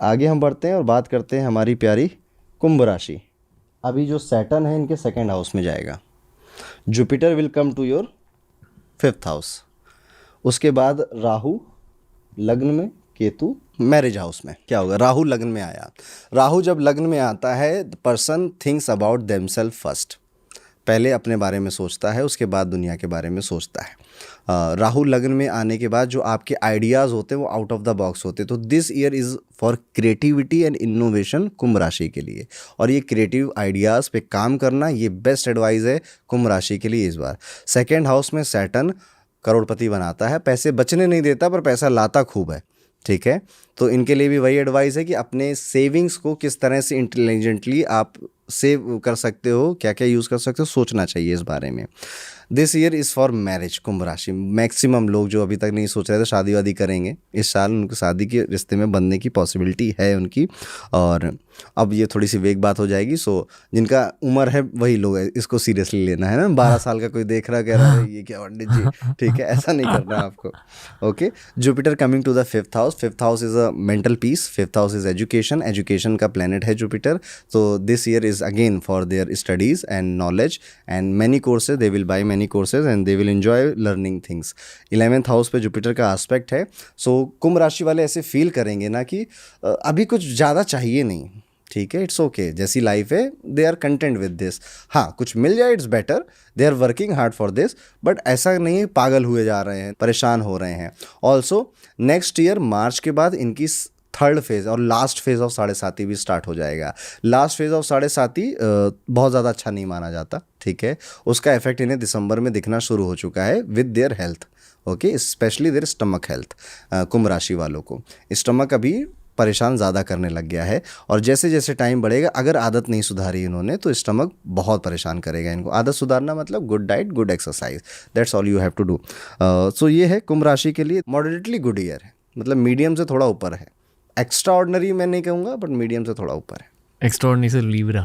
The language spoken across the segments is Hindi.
आगे हम बढ़ते हैं और बात करते हैं हमारी प्यारी कुंभ राशि। अभी जो सैटर्न है इनके सेकंड हाउस में जाएगा। Jupiter will come to your fifth house. उसके बाद राहु लग्न में, केतु मैरिज हाउस में। क्या होगा, राहु लग्न में आया। राहु जब लग्न में आता है the person thinks about themself first. पहले अपने बारे में सोचता है, उसके बाद दुनिया के बारे में सोचता है। राहु लग्न में आने के बाद जो आपके आइडियाज़ होते हैं वो आउट ऑफ द बॉक्स होते हैं। तो this year is for creativity and innovation Kumbh राशि के लिए। और ये क्रिएटिव आइडियाज़ पे काम करना ये बेस्ट एडवाइस है कुंभ राशि के लिए इस बार। सेकेंड हाउस में सैटर्न करोड़पति बनाता है, पैसे बचने नहीं देता पर पैसा लाता खूब है। ठीक है, तो इनके लिए भी वही एडवाइस है कि अपने सेविंग्स को किस तरह से इंटेलिजेंटली आप सेव कर सकते हो, क्या क्या यूज़ कर सकते हो, सोचना चाहिए इस बारे में। This year is for marriage Kumbh rashi. Maximum लोग जो अभी तक नहीं सोच रहे थे शादी वादी करेंगे इस साल, उनको शादी के रिश्ते में बनने की पॉसिबिलिटी है उनकी। और अब ये थोड़ी सी वेग बात हो जाएगी, सो जिनका उम्र है वही लोग है, इसको सीरियसली लेना है ना। 12 साल का कोई देख रहा कह रहा है ये क्या पंडित जी, ठीक है, ऐसा नहीं करना आपको। Okay, Jupiter coming to the fifth house. Fifth house is a mental peace, fifth house is education, education का प्लेनेट है जुपिटर। तो this year is again for their studies and knowledge and many courses, they will buy many courses and they will enjoy learning things. 11th house पे जुपिटर का एस्पेक्ट है। सो कुंभ राशि वाले ऐसे फील करेंगे ना कि अभी कुछ ज़्यादा चाहिए नहीं, ठीक है, इट्स ओके, जैसी लाइफ है they are content with this. हाँ, कुछ मिल जाए it's better, they are working hard for this, but ऐसा नहीं पागल हुए जा रहे हैं, परेशान हो रहे हैं। ऑल्सो नेक्स्ट ईयर मार्च के बाद इनकी थर्ड फेज़ और लास्ट फेज़ ऑफ साढ़े साती भी स्टार्ट हो जाएगा। लास्ट फेज़ ऑफ साढ़े साती बहुत ज़्यादा अच्छा नहीं माना जाता, ठीक है, उसका इफेक्ट इन्हें दिसंबर में दिखना शुरू हो चुका है with their health. Okay, specially their stomach health. Kumbh राशि वालों को स्टमक अभी परेशान ज़्यादा करने लग गया है, और जैसे जैसे टाइम बढ़ेगा अगर आदत नहीं सुधारी इन्होंने तो स्टमक बहुत परेशान करेगा इनको। आदत सुधारना मतलब good diet, good exercise, that's all you have to do. So ये है कुंभ राशि के लिए मॉडरेटली गुड ईयर है, मतलब मीडियम से थोड़ा ऊपर है। एक्स्ट्रा ऑर्डनरी मैं नहीं कहूँगा बट मीडियम से थोड़ा ऊपर है। एक्स्ट्राऑर्डिनरी से लीब्रा।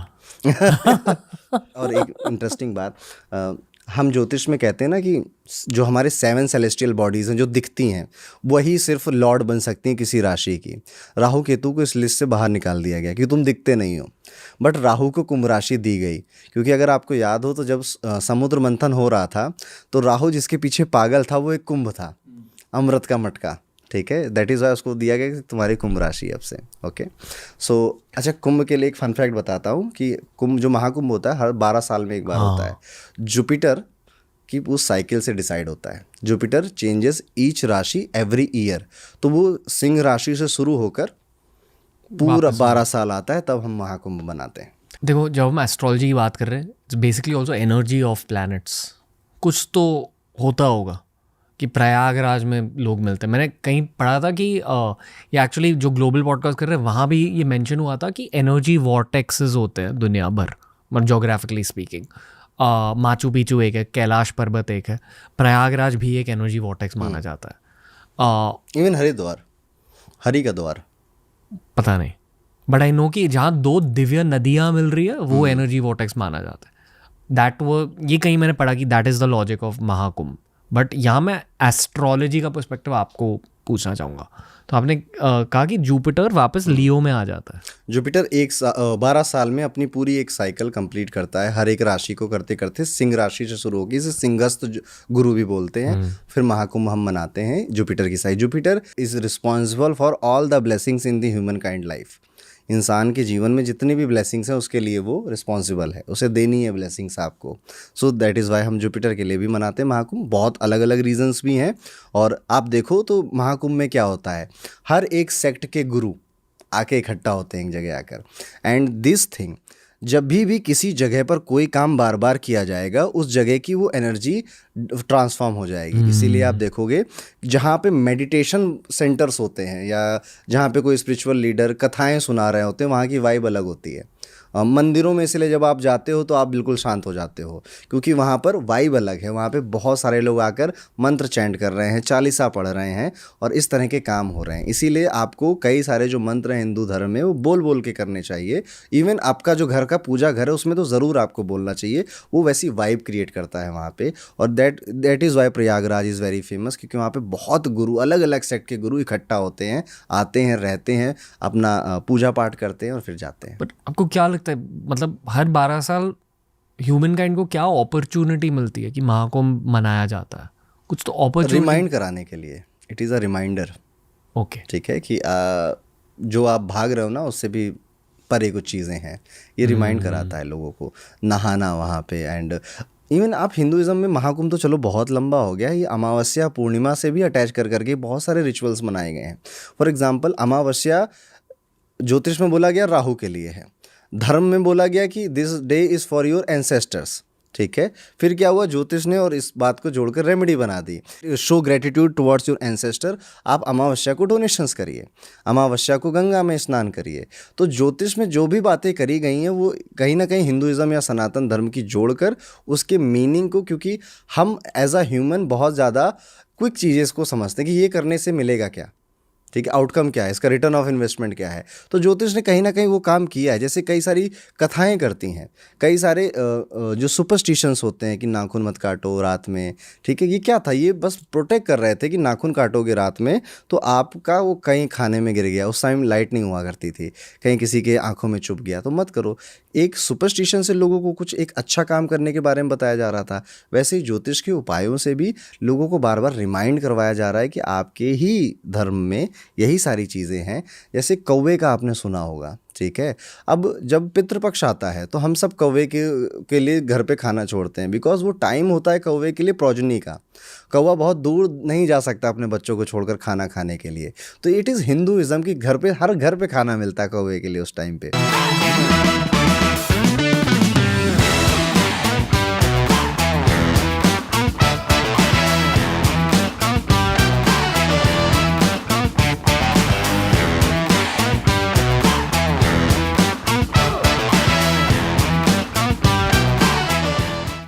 और एक इंटरेस्टिंग बात, हम ज्योतिष में कहते हैं ना कि जो हमारे 7 सेलेस्टियल बॉडीज़ हैं जो दिखती हैं वही सिर्फ लॉर्ड बन सकती हैं किसी राशि की। राहु केतु को इस लिस्ट से बाहर निकाल दिया गया कि तुम दिखते नहीं हो, बट राहु को कुंभ राशि दी गई। क्योंकि अगर आपको याद हो तो जब समुद्र मंथन हो रहा था तो राहु जिसके पीछे पागल था वो एक कुंभ था, अमृत का मटका, ठीक है, दैट इज़ वाई उसको दिया गया कि तुम्हारी कुंभ राशि अब से। ओके, सो अच्छा, कुंभ के लिए एक फन फैक्ट बताता हूँ कि कुंभ जो महाकुंभ होता है हर 12 साल में एक बार होता है। जुपिटर की उस साइकिल से डिसाइड होता है। जुपिटर चेंजेस ईच राशि एवरी ईयर, तो वो सिंह राशि से शुरू होकर पूरा 12 साल आता है, तब हम महाकुंभ बनाते हैं। देखो, जब हम एस्ट्रोलॉजी की बात कर रहे हैं, it's basically also energy of planets. कुछ तो होता होगा कि प्रयागराज में लोग मिलते हैं। मैंने कहीं पढ़ा था कि ये एक्चुअली जो ग्लोबल पॉडकास्ट कर रहे हैं वहाँ भी ये मेंशन हुआ था कि एनर्जी वॉर्टेक्सेस होते हैं दुनिया भर, मतलब जोग्राफिकली स्पीकिंग। माचू पिचू एक है, कैलाश पर्वत एक है, प्रयागराज भी एक एनर्जी वॉर्टेक्स माना जाता है। इवन हरिद्वार, हरि का द्वार, पता नहीं, बट आई नो कि जहाँ 2 दिव्य नदियाँ मिल रही है वो एनर्जी वॉर्टेक्स माना जाता है। दैट वो ये कहीं मैंने पढ़ा कि that is the logic of Mahakumbh. But यहाँ मैं एस्ट्रोलॉजी का पर्सपेक्टिव आपको पूछना चाहूँगा। तो आपने कहा कि जुपिटर वापस लियो में आ जाता है। जुपिटर 12 साल में अपनी पूरी एक साइकिल कंप्लीट करता है, हर एक राशि को करते करते सिंह राशि से शुरू होगी, इसे सिंहस्थ गुरु भी बोलते हैं। फिर महाकुंभ हम मनाते हैं जुपिटर की side. Jupiter is responsible for all the blessings in the human kind life. इंसान के जीवन में जितनी भी ब्लेसिंग्स हैं उसके लिए वो रिस्पॉन्सिबल है, उसे देनी है ब्लेसिंग्स आपको। सो दैट इज़ वाई हम जुपिटर के लिए भी मनाते हैं महाकुंभ। बहुत अलग अलग रीजंस भी हैं, और आप देखो तो महाकुंभ में क्या होता है, हर एक सेक्ट के गुरु आके इकट्ठा होते हैं एक जगह आकर। एंड दिस थिंग, जब भी किसी जगह पर कोई काम बार बार किया जाएगा उस जगह की वो एनर्जी ट्रांसफॉर्म हो जाएगी। इसीलिए आप देखोगे जहाँ पे मेडिटेशन सेंटर्स होते हैं या जहाँ पे कोई स्पिरिचुअल लीडर कथाएं सुना रहे होते हैं वहाँ की वाइब अलग होती है। मंदिरों में इसलिए जब आप जाते हो तो आप बिल्कुल शांत हो जाते हो, क्योंकि वहाँ पर वाइब अलग है। वहाँ पे बहुत सारे लोग आकर मंत्र चैंट कर रहे हैं, चालीसा पढ़ रहे हैं और इस तरह के काम हो रहे हैं। इसीलिए आपको कई सारे जो मंत्र हैं हिंदू धर्म में वो बोल बोल के करने चाहिए। इवन आपका जो घर का पूजा घर है उसमें तो ज़रूर आपको बोलना चाहिए, वो वैसी वाइब क्रिएट करता है वहाँ पे। और that is why Prayagraj is very famous, क्योंकि वहाँ पे बहुत गुरु, अलग अलग सेक्ट के गुरु इकट्ठा होते हैं, आते हैं, रहते हैं, अपना पूजा पाठ करते हैं और फिर जाते हैं। बट आपको क्या लगता है, मतलब हर 12 साल ह्यूमन काइंड को क्या अपॉर्चुनिटी मिलती है कि महाकुंभ मनाया जाता है? कुछ तो अपॉर्चुनिटी रिमाइंड कराने के लिए, it is a reminder. Okay, ठीक है कि जो आप भाग रहे हो ना उससे भी परे कुछ चीज़ें हैं, ये रिमाइंड कराता है लोगों को। नहाना वहाँ पे, एंड इवन आप हिंदुइज्म में महाकुंभ तो चलो बहुत लंबा हो गया, ये अमावस्या पूर्णिमा से भी अटैच कर करके बहुत सारे रिचुअल्स मनाए गए हैं। फॉर एग्जांपल अमावस्या ज्योतिष में बोला गया राहु के लिए है, धर्म में बोला गया कि this day is for your ancestors. ठीक है, फिर क्या हुआ, ज्योतिष ने और इस बात को जोड़कर रेमेडी बना दी, show gratitude towards your ancestor. आप अमावस्या को डोनेशंस करिए, अमावस्या को गंगा में स्नान करिए। तो ज्योतिष में जो भी बातें करी गई हैं वो कहीं ना कहीं हिंदुइज्म या सनातन धर्म की जोड़कर उसके मीनिंग को, क्योंकि हम एज अ ह्यूमन बहुत ज़्यादा क्विक चीज़ें को समझते हैं कि ये करने से मिलेगा क्या, ठीक है, आउटकम क्या है, इसका रिटर्न ऑफ इन्वेस्टमेंट क्या है। तो ज्योतिष ने कहीं ना कहीं वो काम किया है। जैसे कई सारी कथाएं करती हैं, कई सारे जो सुपरस्टिशंस होते हैं कि नाखून मत काटो रात में, ठीक है, ये क्या था, ये बस प्रोटेक्ट कर रहे थे कि नाखून काटोगे रात में तो आपका वो कहीं खाने में गिर गया, उस टाइम लाइट नहीं हुआ करती थी, कहीं किसी के आंखों में चुभ गया तो मत करो। एक सुपरस्टिशन से लोगों को कुछ एक अच्छा काम करने के बारे में बताया जा रहा था। वैसे ही ज्योतिष के उपायों से भी लोगों को बार बार रिमाइंड करवाया जा रहा है कि आपके ही धर्म में यही सारी चीज़ें हैं। जैसे कौवे का आपने सुना होगा, ठीक है, अब जब पितृपक्ष आता है तो हम सब कौवे के लिए घर पे खाना छोड़ते हैं, बिकॉज वो टाइम होता है कौवे के लिए प्रोजनी का। कौवा बहुत दूर नहीं जा सकता अपने बच्चों को छोड़कर खाना खाने के लिए। तो इट इज़ हिंदुइज्म की घर पे, हर घर पे खाना मिलता है कौवे के लिए उस टाइम पे।